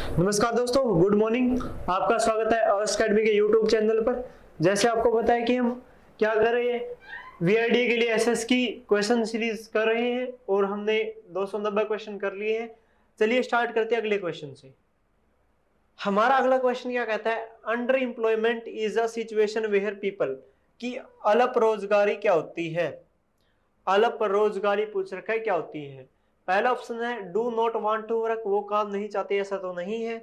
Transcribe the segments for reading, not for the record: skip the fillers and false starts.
नमस्कार दोस्तों, good morning. आपका स्वागत है अर्स अकेडमी के यूट्यूब चैनल पर। जैसे आपको पता है कि हम क्या कर रहे हैं, वीआईडी के लिए एसएस की क्वेश्चन सीरीज कर रहे हैं और हमने 290 क्वेश्चन कर लिए हैं। चलिए स्टार्ट करते हैं अगले क्वेश्चन से। हमारा अगला क्वेश्चन क्या कहता है, underemployment is a situation where people की अल्प रोजगारी क्या होती है। अल्प रोजगारी पूछ रखा है, क्या होती है। पहला ऑप्शन है do not want to work, वो काम नहीं चाहते, ऐसा तो नहीं है।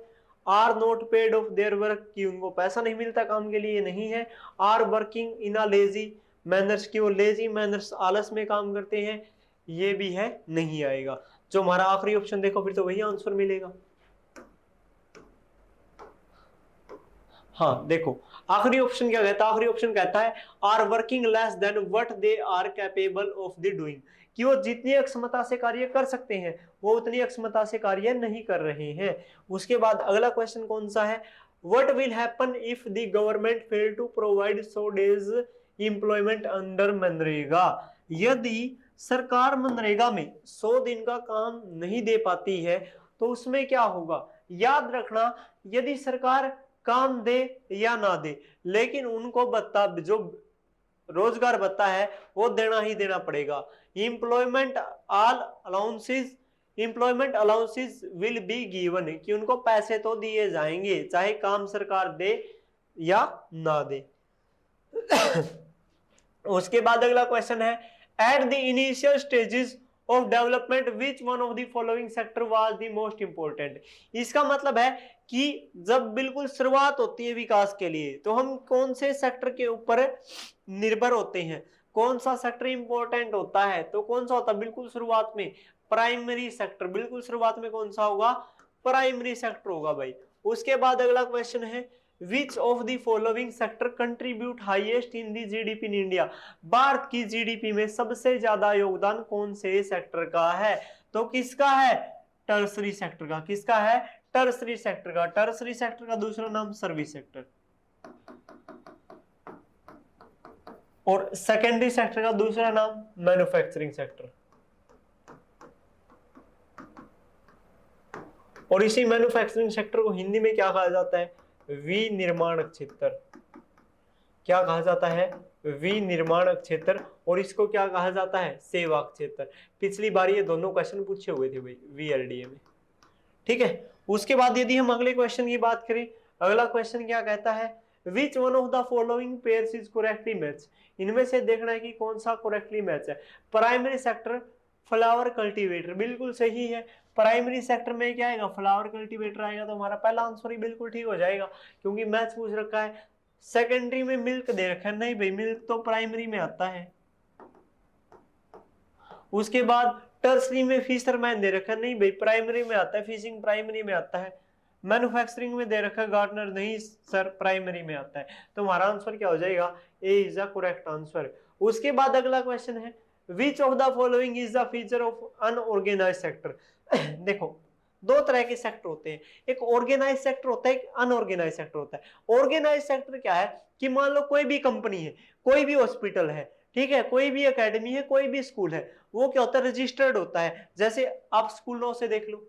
Are not paid off their work, कि उनको पैसा नहीं मिलता काम के लिए, नहीं है। Are working in a lazy manners, की वो लेजी मैनर्स आलस में काम करते हैं, ये भी है, नहीं आएगा। जो हमारा आखिरी ऑप्शन देखो फिर तो वही आंसर मिलेगा। हाँ देखो आखिरी ऑप्शन क्या कहता है, आखिरी ऑप्शन कहता है are working less than what they are capable of the doing, कि वो जितनी अक्षमता से कार्य कर सकते हैं वो उतनी अक्षमता से कार्य नहीं कर रहे हैं। उसके बाद अगला क्वेश्चन कौन सा है, what will happen if the government fail to provide 100 days employment under मनरेगा, यदि सरकार मनरेगा में 100 दिन का काम नहीं दे पाती है तो उसमें क्या होगा। याद रखना, यदि सरकार काम दे या ना दे, लेकिन उनको भत्ता, जो रोजगार भत्ता है वो देना ही देना पड़ेगा। Employment all allowances, employment allowances will be given, कि उनको पैसे तो दिए जाएंगे चाहे काम सरकार दे या ना दे। उसके बाद अगला क्वेश्चन है, at the initial stages of development which one of the following sector was the most important. इसका मतलब है कि जब बिल्कुल शुरुआत होती है विकास के लिए तो हम कौन से सेक्टर के ऊपर निर्भर होते हैं, कौन सा सेक्टर इंपॉर्टेंट होता है, तो कौन सा होता है बिल्कुल शुरुआत में, प्राइमरी सेक्टर। बिल्कुल शुरुआत में कौन सा होगा, प्राइमरी सेक्टर होगा भाई। उसके बाद अगला क्वेश्चन है, which of the following sector contribute highest in the GDP in India, Bharat की जीडीपी में सबसे ज्यादा योगदान कौन से सेक्टर का है, तो किसका है, टर्सरी सेक्टर का। किसका है, टर्सरी सेक्टर का। टर्सरी सेक्टर का दूसरा नाम सर्विस सेक्टर, और सेकेंडरी सेक्टर का दूसरा नाम मैन्युफैक्चरिंग सेक्टर। और इसी मैन्युफैक्चरिंग सेक्टर को हिंदी में क्या कहा जाता है, विनिर्माण क्षेत्र। क्या कहा जाता है, विनिर्माण क्षेत्र। और इसको क्या कहा जाता है, सेवा क्षेत्र। पिछली बार ये दोनों क्वेश्चन पूछे हुए थे भाई वीएलडीए में, ठीक है। उसके बाद यदि हम अगले क्वेश्चन की बात करें, अगला क्वेश्चन क्या कहता है, which one of the following pairs is correctly match, इनमें से देखना है कि कौन सा करेक्टली मैच है। प्राइमरी सेक्टर फ्लावर कल्टीवेटर, बिल्कुल सही है। प्राइमरी सेक्टर में क्या आएगा, फ्लावर कल्टीवेटर आएगा, तो हमारा पहला आंसर ही बिल्कुल ठीक हो जाएगा क्योंकि मैच पूछ रखा है। सेकेंडरी में मिल्क दे रखा है, नहीं भाई मिल्क तो प्राइमरी में आता है। उसके बाद टर्सरी में फिशरमैन दे रखा है, नहीं भाई प्राइमरी में आता है, फिशिंग प्राइमरी में आता है। मैन्युफैक्चरिंग में दे रखा है गार्डनर, नहीं सर प्राइमरी में आता है। तो हमारा आंसर क्या हो जाएगा, ए इज द करेक्ट आंसर। उसके बाद अगला क्वेश्चन है, which of the following is the feature of unorganised sector. देखो दो तरह के सेक्टर होते हैं, एक ऑर्गेनाइज सेक्टर होता है, एक अनऑर्गेनाइज सेक्टर होता है। ऑर्गेनाइज सेक्टर क्या है कि मान लो कोई भी कंपनी है, कोई भी हॉस्पिटल है, ठीक है, कोई भी एकेडमी है, कोई भी स्कूल है, वो क्या होता है, रजिस्टर्ड होता है। जैसे आप स्कूलों से देख लो,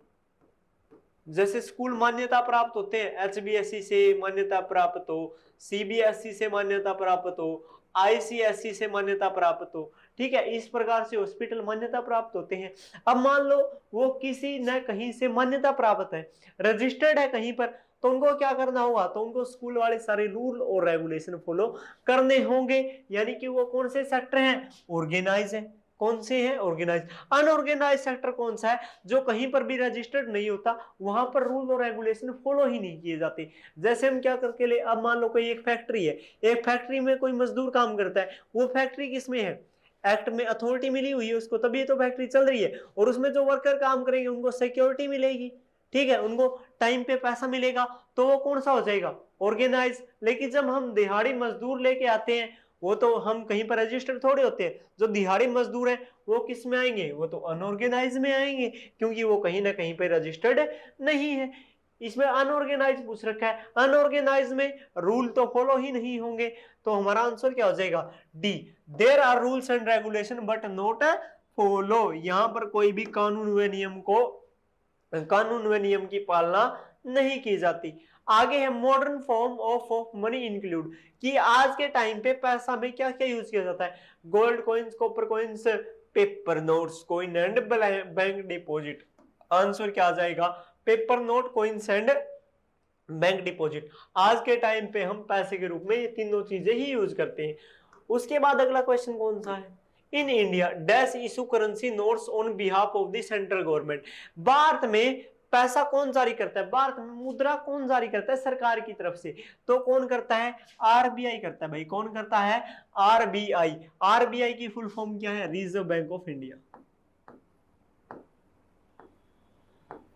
जैसे स्कूल मान्यता प्राप्त होते हैं, एचबीएसई से मान्यता प्राप्त हो, सीबीएसई से मान्यता प्राप्त हो, आईसीएसई से मान्यता प्राप्त हो, ठीक है, इस प्रकार से हॉस्पिटल मान्यता प्राप्त होते हैं। अब मान लो वो किसी न कहीं से मान्यता प्राप्त है, रजिस्टर्ड है कहीं पर, तो उनको क्या करना होगा, तो उनको स्कूल वाले सारे रूल और रेगुलेशन फॉलो करने होंगे। यानी कि वो कौन से सेक्टर हैं, ऑर्गेनाइज है। कौन से हैं, ऑर्गेनाइज। अनऑर्गेनाइज सेक्टर कौन सा है, जो कहीं पर भी रजिस्टर्ड नहीं होता, वहां पर रूल और रेगुलेशन फॉलो ही नहीं किए जाते। जैसे हम क्या करके ले, अब मान लो कोई एक फैक्ट्री है, एक फैक्ट्री में कोई मजदूर काम करता है, वो फैक्ट्री किसमें है, एक्ट में अथॉरिटी मिली हुई है उसको, तभी तो फैक्ट्री चल रही है। और उसमें जो वर्कर काम करेंगे उनको सिक्योरिटी मिलेगी, ठीक है, उनको टाइम पे पैसा मिलेगा, तो वो कौन सा हो जाएगा, ऑर्गेनाइज। लेकिन जब हम दिहाड़ी मजदूर लेके आते हैं, वो तो हम कहीं पर रजिस्टर्ड थोड़े होते हैं। जो दिहाड़ी मजदूर है वो किस में आएंगे, वो तो अनऑर्गेनाइज में आएंगे, क्योंकि वो कहीं ना कहीं पे रजिस्टर्ड नहीं है। इसमें अनऑर्गेनाइज पूछ रखा है, अनऑर्गेनाइज में रूल तो फॉलो ही नहीं होंगे। तो हमारा आंसर क्या हो जाएगा, D, there are rules and regulation but not follow. यहां पर कोई भी कानून व नियम को कानून व नियम की पालना नहीं की जाती। आगे है modern form of money include, कि आज के टाइम पे पैसा में क्या क्या यूज किया जाता है। Gold coins, copper coins, paper notes, coin and bank deposit. Answer क्या आ जाएगा, paper note, coins and bank deposit. आज के टाइम पे हम पैसे के रूप में ये तीनों चीजें ही यूज करते हैं। उसके बाद अगला क्वेश्चन कौन सा है, in India dash issue currency notes on behalf of the central government. Bharat में पैसा कौन जारी करता है, भारत में मुद्रा कौन जारी करता है सरकार की तरफ से, तो कौन करता है, आरबीआई करता है भाई। कौन करता है, आरबीआई। आरबीआई की फुल फॉर्म क्या है, Reserve Bank of India.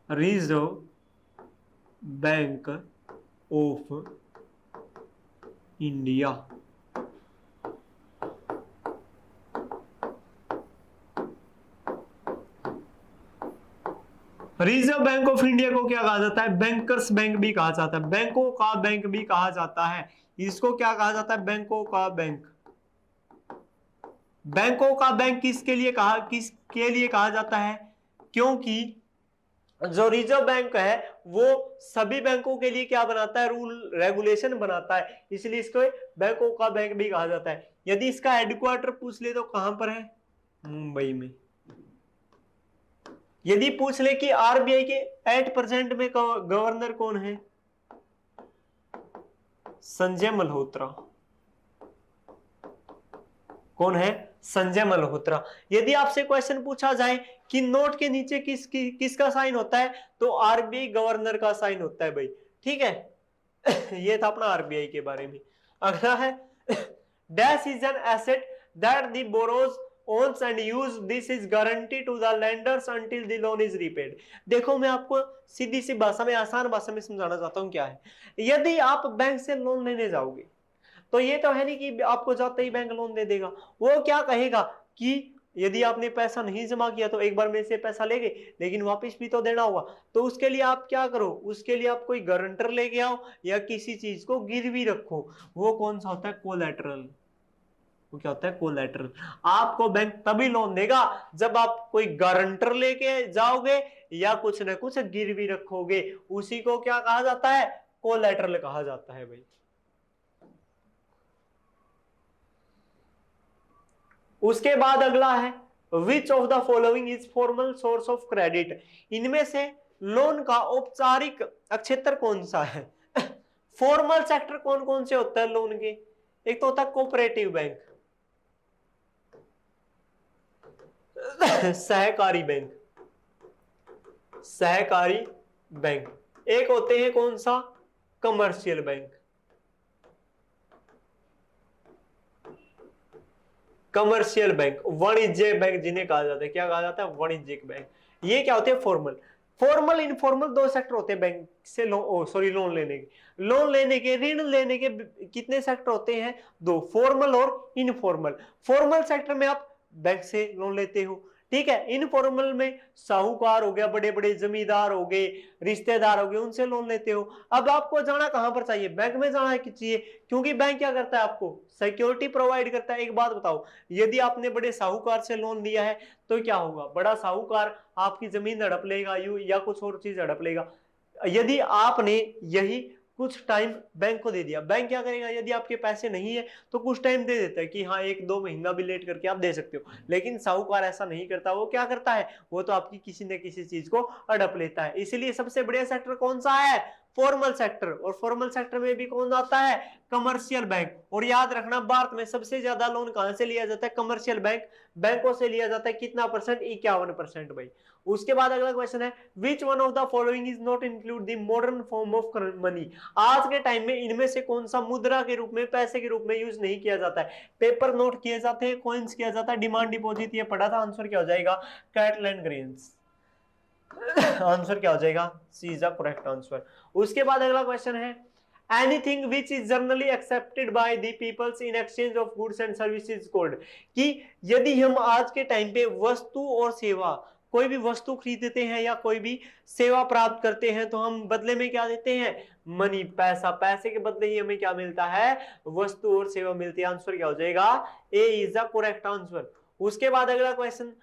Reserve Bank of India. Reserve Bank of India को क्या कहा जाता है, बैंकर्स बैंक भी कहा जाता है, बैंकों का बैंक भी कहा जाता है। इसको क्या कहा जाता है, बैंकों का बैंक। बैंकों का बैंक किसके लिए कहा जाता है, क्योंकि जो रिजर्व बैंक है वो सभी बैंकों के लिए क्या बनाता है, रूल रेगुलेशन बनाता है, इसलिए इसको बैंकों का बैंक भी कहा जाता है। यदि इसका हेडक्वार्टर पूछ ले तो कहां पर है, मुंबई में। यदि पूछ ले कि आरबीआई के एट प्रेजेंट में गवर्नर कौन है, संजय मल्होत्रा। कौन है, संजय मल्होत्रा। यदि आपसे क्वेश्चन पूछा जाए कि नोट के नीचे किसका साइन होता है, तो आरबीआई गवर्नर का साइन होता है भाई, ठीक है। ये था अपना आरबीआई के बारे में। अगला है dash is an asset that the borrows owns and use this is guarantee to the lenders until the loan is repaid। देखो मैं आपको सीधी सी भाषा में, आसान भाषा में समझाना चाहता हूं क्या है। यदि आप बैंक से लोन लेने जाओगे तो ये तो है नहीं कि आपको जाते ही बैंक लोन दे देगा। वो क्या कहेगा कि यदि आपने पैसा नहीं जमा किया तो एक बार में से पैसा ले गए, लेकिन वापस भी तो देना होगा। तो उसके लिए आप क्या करो, उसके लिए आप कोई गारंटर लेके आओ या किसी चीज को गिरवी रखो। वो कौन सा होता है, कोलैटरल। वो क्या होता है, कोलैटरल। आपको बैंक तभी लोन देगा जब आप कोई गारंटर लेके जाओगे या कुछ ना कुछ गिरवी रखोगे, उसी को क्या कहा जाता है, कोलैटरल कहा जाता है भाई। उसके बाद अगला है which of the following is formal source of credit. इनमें से लोन का औपचारिक क्षेत्र कौन सा है। फॉर्मल सेक्टर कौन कौन से होता है लोन के, एक तो होता है कोऑपरेटिव बैंक, सहकारी बैंक, सहकारी बैंक। एक होते हैं कौन सा, कमर्शियल बैंक। कमर्शियल बैंक, वाणिज्यिक बैंक जिन्हें कहा जाता है, क्या कहा जाता है, वाणिज्यिक बैंक। ये क्या होते हैं, फॉर्मल। फॉर्मल इनफॉर्मल दो सेक्टर होते हैं बैंक से लोन लेने के। लोन लेने के, ऋण लेने के कितने सेक्टर होते हैं, दो, फॉर्मल और इनफॉर्मल। फॉर्मल सेक्टर में आप बैंक से लोन लेते हो, ठीक है। इनफॉर्मल में साहूकार हो गया, बड़े बड़े जमींदार हो गए, रिश्तेदार हो गए, उनसे लोन लेते हो। अब आपको जाना कहां पर चाहिए, बैंक में जाना चाहिए, क्योंकि बैंक क्या करता है, आपको सिक्योरिटी प्रोवाइड करता है। एक बात बताओ, यदि आपने बड़े साहूकार से लोन लिया है तो क्या होगा, बड़ा साहूकार आपकी जमीन हड़प लेगा या कुछ और चीज हड़प लेगा। यदि आपने यही कुछ टाइम बैंक को दे दिया, बैंक क्या करेगा, यदि आपके पैसे नहीं है तो कुछ टाइम दे देता है कि हाँ 1-2 महीना भी लेट करके आप दे सकते हो। लेकिन साहूकार ऐसा नहीं करता, वो क्या करता है, वो तो आपकी किसी न किसी चीज को हड़प लेता है। इसीलिए सबसे बढ़िया सेक्टर कौन सा है, फॉर्मल सेक्टर। और फॉर्मल सेक्टर में भी कौन आता है, कमर्शियल बैंक। और याद रखना, भारत में सबसे ज्यादा लोन कहां से लिया जाता है, कमर्शियल बैंकों से लिया जाता है। कितना परसेंट, 51% भाई। उसके बाद अगला क्वेश्चन है which one of the following is not include the modern form of money. आज के टाइम में इनमें से कौन सा मुद्रा के रूप में, पैसे के रूप में यूज नहीं किया जाता है। पेपर नोट किए जाते हैं, कॉइन्स किया जाता है, डिमांड डिपॉजिट ये पढ़ा था। आंसर क्या हो जाएगा, कैटल एंड ग्रेन्स। आंसर क्या हो जाएगा, C is the correct answer. उसके बाद अगला क्वेश्चन है anything which is generally accepted by the peoples in exchange of goods and services called. कि यदि हम आज के टाइम पे वस्तु और सेवा, कोई भी वस्तु खरीदते हैं या कोई भी सेवा प्राप्त करते हैं तो हम बदले में क्या देते हैं, मनी, पैसा। पैसे के बदले ही हमें क्या मिलता है, वस्तु और सेवा मिलती है। आंसर क्या हो जाएगा, ए इज द करेक्ट आंसर। उसके बाद अगला question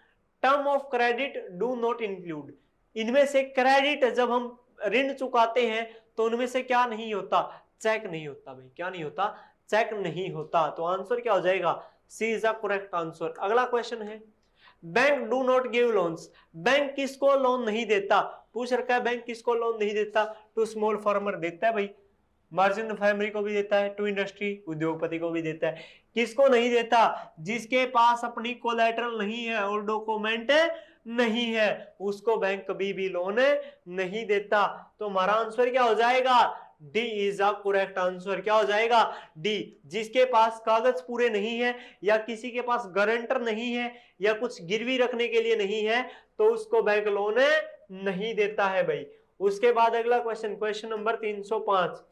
term of credit do not include. इनमें से क्रेडिट जब हम ऋण चुकाते हैं तो उनमें से क्या नहीं होता, चेक नहीं होता भाई, क्या नहीं होता, चेक नहीं होता। तो आंसर क्या हो जाएगा, C is the correct answer. अगला क्वेश्चन है, bank do not give loans, bank किसको लोन नहीं देता, पूछ रखा है बैंक किसको लोन नहीं देता, टू स्मॉल फार्मर देता है भाई, मार्जिन फैमिली को भी देता है, टू इंडस्ट्री उद्योगपति को भी देता है। किसको नहीं देता, जिसके पास अपनी कोलैटरल नहीं है और डॉक्यूमेंट नहीं है, उसको बैंक कभी भी लोन नहीं देता। तो हमारा आंसर क्या हो जाएगा, D is the correct answer. क्या हो जाएगा, डी। जिसके पास कागज पूरे नहीं है या किसी के पास गारंटर नहीं है या कुछ गिरवी रखने के लिए नहीं है तो उसको बैंक लोन नहीं देता है भाई। उसके बाद अगला question, question number 305,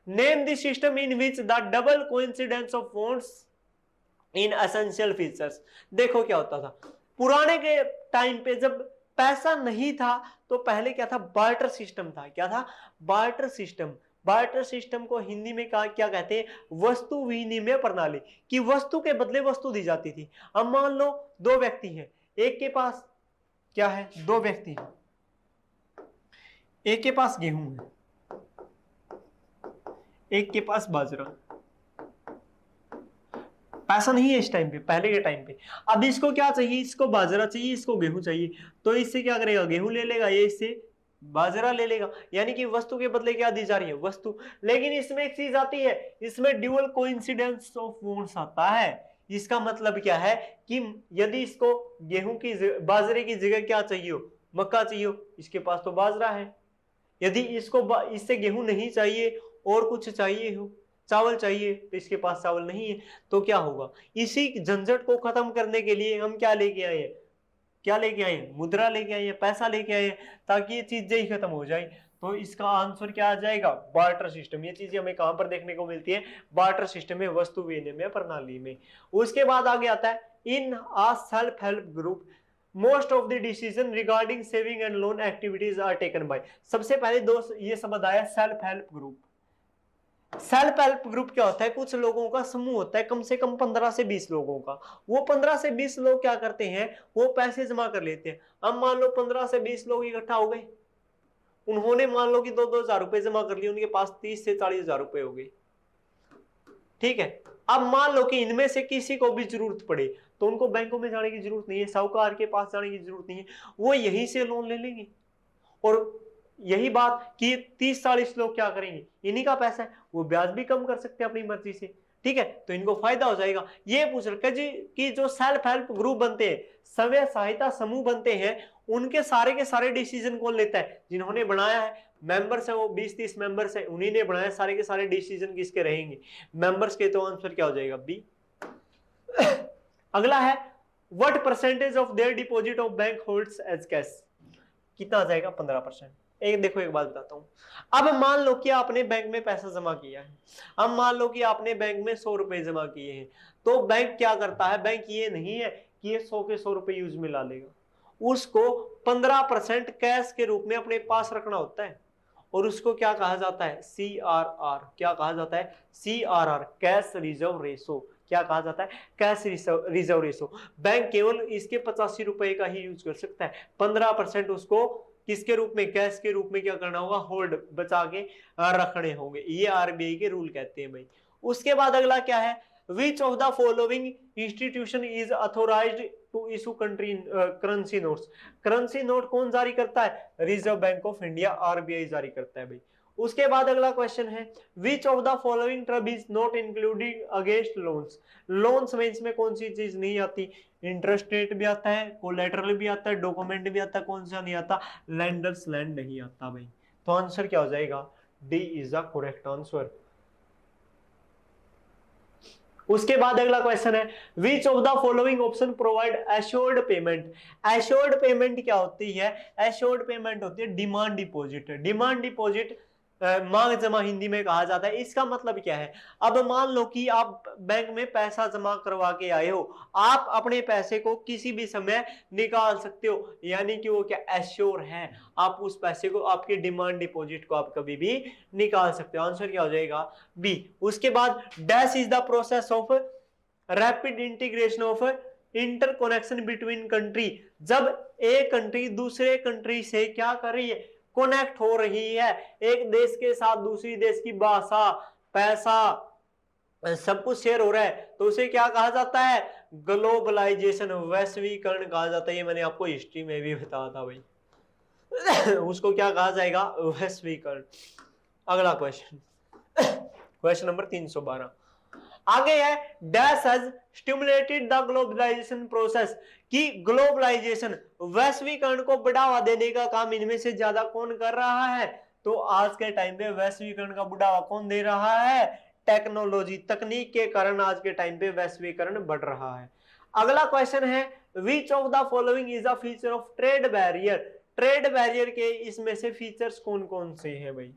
name the system in which the double coincidence of funds in essential features. देखो क्या होता था पुराने के टाइम पे, जब पैसा नहीं था तो पहले क्या था, बार्टर सिस्टम था। क्या था, बार्टर सिस्टम। बार्टर सिस्टम को हिंदी में क्या कहते हैं, वस्तु विनिमय प्रणाली, कि वस्तु के बदले वस्तु दी जाती थी। अब मान लो दो व्यक्ति हैं, एक के पास क्या है, दो व्यक्ति हैं, एक के पास गेहूं है, एक के पास बाजरा, पैसा नहीं है इस टाइम पे, पहले के टाइम पे। अब इसको क्या चाहिए, इसको बाजरा चाहिए, इसको गेहूं चाहिए, तो इससे क्या करेगा, गेहूं ले लेगा, ये इससे बाजरा ले लेगा, यानी कि वस्तु के बदले क्या दी जा रही है, वस्तु। लेकिन इसमें एक चीज आती है, इसमें ड्यूअल कोइंसिडेंस ऑफ फंड्स आता है। इसका मतलब क्या है कि यदि इसको गेहूं की बाजरे की जगह क्या चाहिए, मक्का चाहिए, इसके पास तो बाजरा है। यदि इसको इससे गेहूं नहीं चाहिए और कुछ चाहिए हो, चावल चाहिए, तो इसके पास चावल नहीं है, तो क्या होगा, इसी झंझट को खत्म करने के लिए हम क्या लेके आए हैं, क्या लेके आए, मुद्रा लेके आए, पैसा लेके आए, ताकि ये चीजें ही खत्म हो जाए। तो इसका आंसर क्या आ जाएगा, बार्टर सिस्टम। ये चीजें हमें कहां पर देखने को मिलती है, बार्टर सिस्टम में, वस्तु विनिमय प्रणाली में। उसके बाद आगे आता है, in a self help group most of the decision regarding saving and loan activities are taken by. सबसे पहले दो ये शब्द आया, self help group. Self help group क्या होता है, कुछ लोगों का समूह होता है, कम से कम 15 से 20 लोगों का। वो 15 से 20 लोग क्या करते हैं, वो पैसे जमा कर लेते हैं। अब मान लो 15 से 20 लोग इकट्ठा हो गए, उन्होंने मान लो कि 2-2 हजार रुपए जमा कर लिए, उनके पास 30 से 40 हजार रुपए हो गए, ठीक है। अब मान लो कि इनमें से किसी को भी जरूरत पड़े तो उनको बैंकों में जाने की जरूरत नहीं है, साहूकार के पास जाने की जरूरत नहीं है, वो यहीं से लोन ले लेंगे। और यही बात कि 30-40 लोग क्या करेंगे, इन्हीं का पैसा है, वो ब्याज भी कम कर सकते हैं अपनी मर्जी से, ठीक है, तो इनको फायदा हो जाएगा। ये पूछ रखा जी कि जो सेल्फ हेल्प ग्रुप बनते हैं, स्वयं सहायता समूह बनते हैं, उनके सारे के सारे डिसीजन कौन लेता है, जिन्होंने बनाया है, मेंबर्स है वो 20-30 मेंबर्स है, उन्हीं ने बनाया, सारे के सारे डिसीजन किसके रहेंगे, मेंबर्स के। तो आंसर क्या हो जाएगा, बी। अगला है, what percentage of their deposit of bank holds as cash. कितना आ जाएगा, 15%। एक देखो, एक बात बताता हूं, अब मान लो कि आपने बैंक में पैसा जमा किया है, अब मान लो कि आपने बैंक में 100 रुपए जमा किए हैं, तो बैंक क्या करता है, बैंक ये नहीं है कि ये 100 के 100 रुपए यूज में ला लेगा, उसको 15% कैश के रूप में अपने पास रखना होता है, और उसको क्या कहा जाता है, CRR। क्या कहा जाता है, CRR, कैश रिजर्व रेशो। क्या कहा जाता है, कैश रिजर्व रेशो। बैंक केवल इसके 85 रुपए का ही यूज कर सकता है, 15% उसको किसके रूप में, कैश के रूप में क्या करना होगा, होल्ड, बचा के रखने होंगे। ये RBI के रूल कहते हैं भाई। उसके बाद अगला क्या है, which of the following institution is authorised to issue currency notes. Currency note कौन जारी करता है, Reserve Bank of India, RBI जारी करता है भाई। उसके बाद अगला क्वेश्चन है, which of the following term is not including against loans. Loans में इसमें कौन सी चीज नहीं आती, इंटरेस्ट रेट भी आता है, कोलेटरल भी आता है, डॉक्यूमेंट भी आता है, कौन सा नहीं आता, लैंडर्स लैंड नहीं आता भाई। तो आंसर क्या हो जाएगा, D is the correct answer. उसके बाद अगला क्वेश्चन है, which of the following option provide assured payment. Assured payment क्या होती है, एश्योर्ड पेमेंट होती है डिमांड डिपॉजिट। डिमांड डिपॉजिट मांग जमा हिंदी में कहा जाता है। इसका मतलब क्या है, अब मान लो कि आप बैंक में पैसा जमा करवा के आए हो, आप अपने पैसे को किसी भी समय निकाल सकते हो, यानी कि वो क्या एश्योर है, आप उस पैसे को, आपके डिमांड डिपॉजिट को आप कभी भी निकाल सकते हो। आंसर क्या हो जाएगा, बी। उसके बाद dash is the process of rapid integration of interconnection between country, जब एक कंट्री दूसरे कंट्री से क्या कर रही है, कनेक्ट हो रही है, एक देश के साथ दूसरी देश की भाषा, पैसा, सब कुछ शेयर हो रहा है, तो उसे क्या कहा जाता है, ग्लोबलाइजेशन, वैश्वीकरण कहा जाता है। ये मैंने आपको हिस्ट्री में भी बताया था भाई। उसको क्या कहा जाएगा, वैश्वीकरण। अगला क्वेश्चन, क्वेश्चन नंबर 312 आगे है, dash has stimulated the globalisation process, कि ग्लोबलाइजेशन, वैश्वीकरण को बढ़ावा देने का काम इनमें से ज्यादा कौन कर रहा है, तो आज के टाइम पे वैश्वीकरण का बढ़ावा कौन दे रहा है, टेक्नोलॉजी, तकनीक के कारण आज के टाइम पे वैश्वीकरण बढ़ रहा है। अगला क्वेश्चन है, which of the following is a feature of trade barrier, trade barrier के इसमें से फीचर्स कौन कौन से हैं भाई।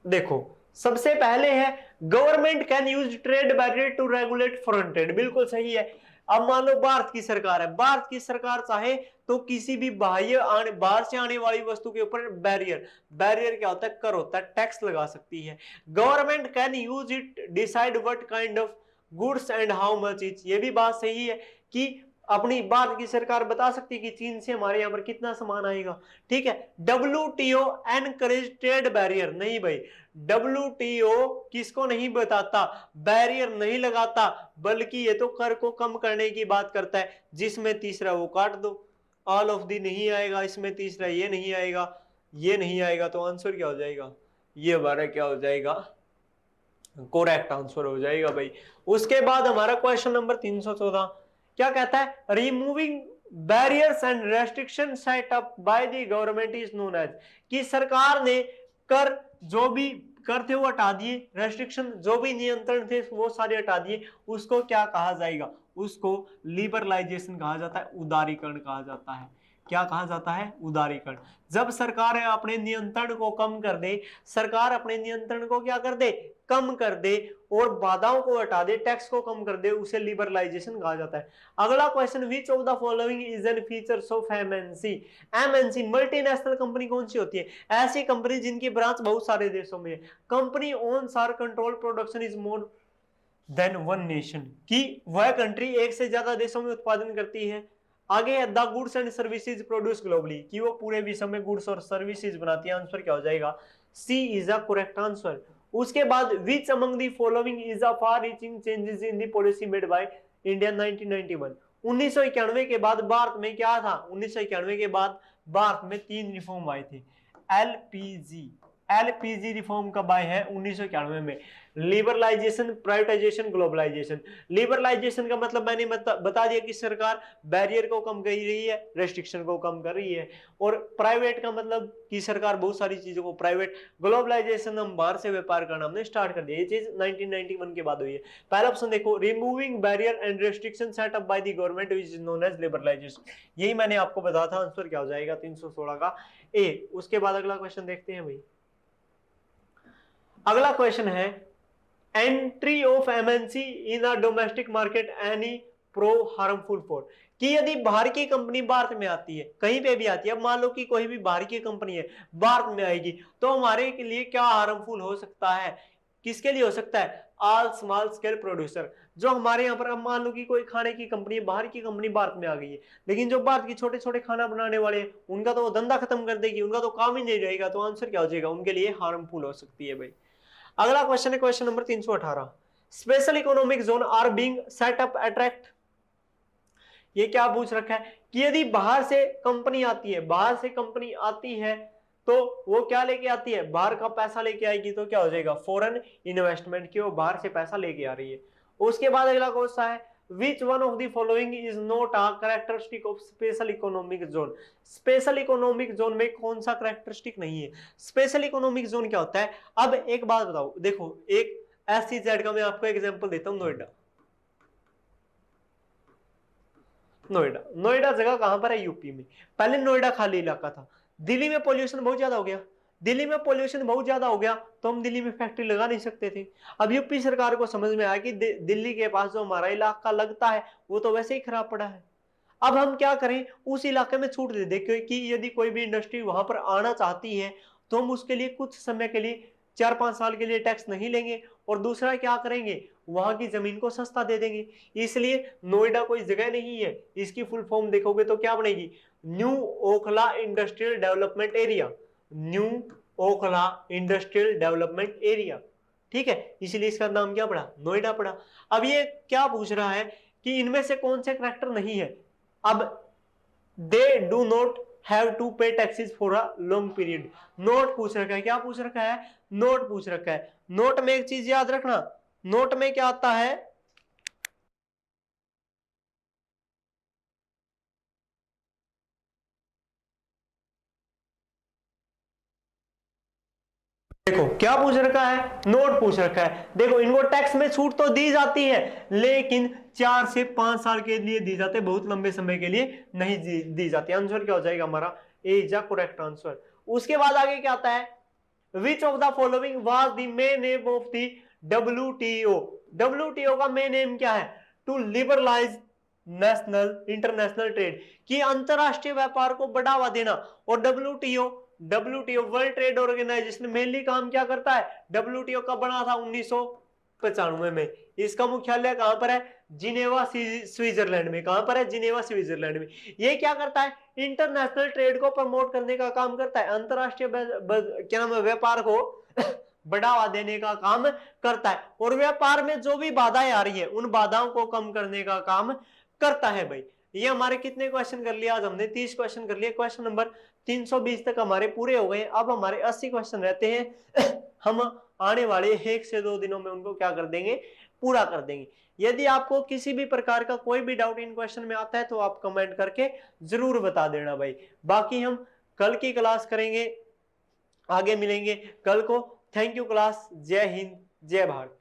देखो सबसे पहले है, government can use trade barrier to regulate foreign trade, बिल्कुल सही है। अब मान लो भारत की सरकार है, भारत की सरकार चाहे तो किसी भी बाहर से आने वाली वस्तु के ऊपर बैरियर, बैरियर क्या होता है, कर होता है, टैक्स लगा सकती है। Government can use it decide what kind of goods and how much etch, ये भी बात सही है कि अपनी भारत की सरकार बता सकती है कि चीन से हमारे यहाँ पर कितना सामान आएगा, ठीक है। WTO एनकरेज ट्रेड बैरियर, नहीं भाई, WTO किसको नहीं बताता, बैरियर नहीं लगाता, बल्कि ये तो कर को कम करने की बात करता है। जिसमें तीसरा वो काट दो, ऑल ऑफ दी नहीं आएगा, इसमें तीसरा ये नहीं आएगा, ये नहीं आएगा, तो आंसर क्या हो जाएगा, ये हमारा क्या हो जाएगा, करेक्ट आंसर हो जाएगा भाई। उसके बाद हमारा क्वेश्चन नंबर 314 क्या कहता है, removing barriers and restriction set up by the government is known as, कि सरकार ने कर जो भी कर थे वो हटा दिए, रेस्ट्रिक्शन जो भी नियंत्रण थे वो सारे हटा दिए, उसको क्या कहा जाएगा, उसको लिबरलाइजेशन कहा जाता है, उदारीकरण कहा जाता है। क्या कहा जाता है, उदारीकरण। जब सरकार अपने नियंत्रण को कम कर दे, सरकार अपने नियंत्रण को क्या कर दे, कम कर दे, और बाधाओं को हटा दे, टैक्स को कम कर दे, उसे लिबरलाइजेशन कहा जाता है। अगला question, which of the following is an features of MNC, MNC multinational company कौन सी होती है, ऐसी कंपनी जिनकी ब्रांच बहुत सारे देशों में है। Company owns or control production is more than one nation, कि वह कंट्री एक से ज्यादा देशों में उत्पादन करती है। आगे है, the goods and services produce globally, कि वो पूरे विश्व में गुड्स और सर्विसेज बनाती है। आंसर क्या हो जाएगा, C is a correct answer. उसके बाद, which among the following is a far reaching changes in the policy made by India 1991, 1991 के बाद भारत में क्या था, 1991 के बाद भारत में 3 रिफॉर्म आए थे। एलपीजी रिफॉर्म कब आए हैं, 1991 में। Liberalisation, privatisation, globalisation. लिबरलाइजेशन का मतलब मैंने बता दिया कि सरकार बैरियर को कम कर रही है, रेस्ट्रिक्शन को कम कर रही है। और प्राइवेट का मतलब कि सरकार बहुत सारी चीजों को प्राइवेट। ग्लोबलाइजेशन, हम बाहर से व्यापार करना हमने स्टार्ट कर दिया, ये चीज 1991 के बाद हुई है। पहला ऑप्शन देखो, removing barrier and restriction set up by the government which is known as liberalisation, यही मैंने आपको बताया था। आंसर क्या हो जाएगा, 316 का ए। उसके बाद अगला क्वेश्चन देखते हैं भाई। अगला क्वेश्चन है, entry of MNC in a domestic market any pro harmful for, कि यदि बाहर की कंपनी भारत में आती है, कहीं पे भी आती है, अब मान लो कि कोई भी बाहर की कंपनी है भारत में आएगी, तो हमारे के लिए क्या हार्मफुल हो सकता है, किसके लिए हो सकता है, ऑल स्मॉल स्केल प्रोड्यूसर। जो हमारे यहाँ पर, अब मान लो कि कोई खाने की कंपनी, बाहर की कंपनी भारत में आ गई है, लेकिन जो भारत की छोटे छोटे खाना बनाने वाले हैं, उनका तो धंधा खत्म कर देगी, उनका तो काम ही नहीं रहेगा, तो आंसर क्या हो जाएगा, उनके लिए हार्मफुल हो सकती है भाई। अगला क्वेश्चन है question number 318, special economic zone are being set up attract, ये क्या पूछ रखा है कि यदि बाहर से कंपनी आती है, बाहर से कंपनी आती है तो वो क्या लेके आती है, बाहर का पैसा लेके आएगी, तो क्या हो जाएगा, फॉरेन इन्वेस्टमेंट, की वो बाहर से पैसा लेके आ रही है। उसके बाद अगला क्वेश्चन है, which one of the following is not a characteristic of special economic zone, special economic zone में कौन सा कैरेक्टरिस्टिक नहीं है। स्पेशल इकोनॉमिक जोन क्या होता है, अब एक बात बताओ, देखो एक SEZ का मैं आपको एग्जांपल देता हूं, नोएडा। नोएडा, नोएडा जगह कहां पर है, यूपी में। पहले नोएडा खाली इलाका था, दिल्ली में पॉल्यूशन बहुत ज्यादा हो गया, दिल्ली में पॉल्यूशन बहुत ज्यादा हो गया, तो हम दिल्ली में फैक्ट्री लगा नहीं सकते थे। अब यूपी सरकार को समझ में आया कि दिल्ली के पास जो हमारा इलाका लगता है वो तो वैसे ही खराब पड़ा है, अब हम क्या करें, उस इलाके में छूट दे दें, क्योंकि यदि कोई भी इंडस्ट्री वहां पर आना चाहती है तो हम उसके लिए कुछ समय के लिए 4-5 साल के लिए टैक्स नहीं लेंगे, और दूसरा क्या करेंगे, वहां की जमीन को सस्ता दे देंगे। इसलिए नोएडा कोई जगह नहीं है, इसकी फुल फॉर्म देखोगे तो क्या बनेगी, new Okhla industrial development area, new Okhla industrial development area, ठीक है, इसलिए इसका नाम क्या पड़ा, नोएडा पड़ा। अब ये क्या पूछ रहा है कि इनमें से कौन से करैक्टर नहीं है। अब they do not have to pay taxes for a long period, note पूछ रखा है, क्या पूछ रखा है, नोट पूछ रखा है। नोट में एक चीज याद रखना, नोट में क्या आता है, देखो क्या पूछ रखा है, नोट पूछ रखा है। देखो इनको टैक्स में छूट तो दी जाती है, लेकिन 4 से 5 साल के लिए दी जाती है, बहुत लंबे समय के लिए नहीं दी जाती। आंसर क्या हो जाएगा हमारा, A is the correct answer. उसके बाद आगे क्या आता है, which of the following was the main aim of the WTO, WTO का मेन एम क्या है, to liberalise national international trade, कि अंतरराष्ट्रीय व्यापार को बढ़ावा देना। और WTO world trade organisation mainly काम क्या करता है, डब्ल्यूटीओ कब बना था, 1995 में। इसका मुख्यालय कहां पर है, जिनेवा स्विट्जरलैंड में। कहां पर है, जिनेवा स्विट्जरलैंड में। ये क्या करता है, इंटरनेशनल ट्रेड को प्रमोट करने का काम करता है, अंतरराष्ट्रीय क्या नाम है, व्यापार को बढ़ावा देने का काम करता है। और व्यापार में जो भी बाधाएं आ रही है उन बाधाओं को कम करने का काम करता है भाई। ये हमारे कितने क्वेश्चन कर लिया आज हमने, 30 क्वेश्चन कर लिए। क्वेश्चन नंबर 320 तक हमारे पूरे हो गए। अब हमारे 80 क्वेश्चन रहते हैं हम आने वाले 1 से 2 दिनों में उनको क्या कर देंगे, पूरा कर देंगे। यदि आपको किसी भी प्रकार का कोई भी डाउट इन क्वेश्चन में आता है तो आप कमेंट करके जरूर बता देना भाई। बाकी हम कल की क्लास करेंगे, आगे मिलेंगे कल को। थैंक यू क्लास, जय हिंद जय भारत।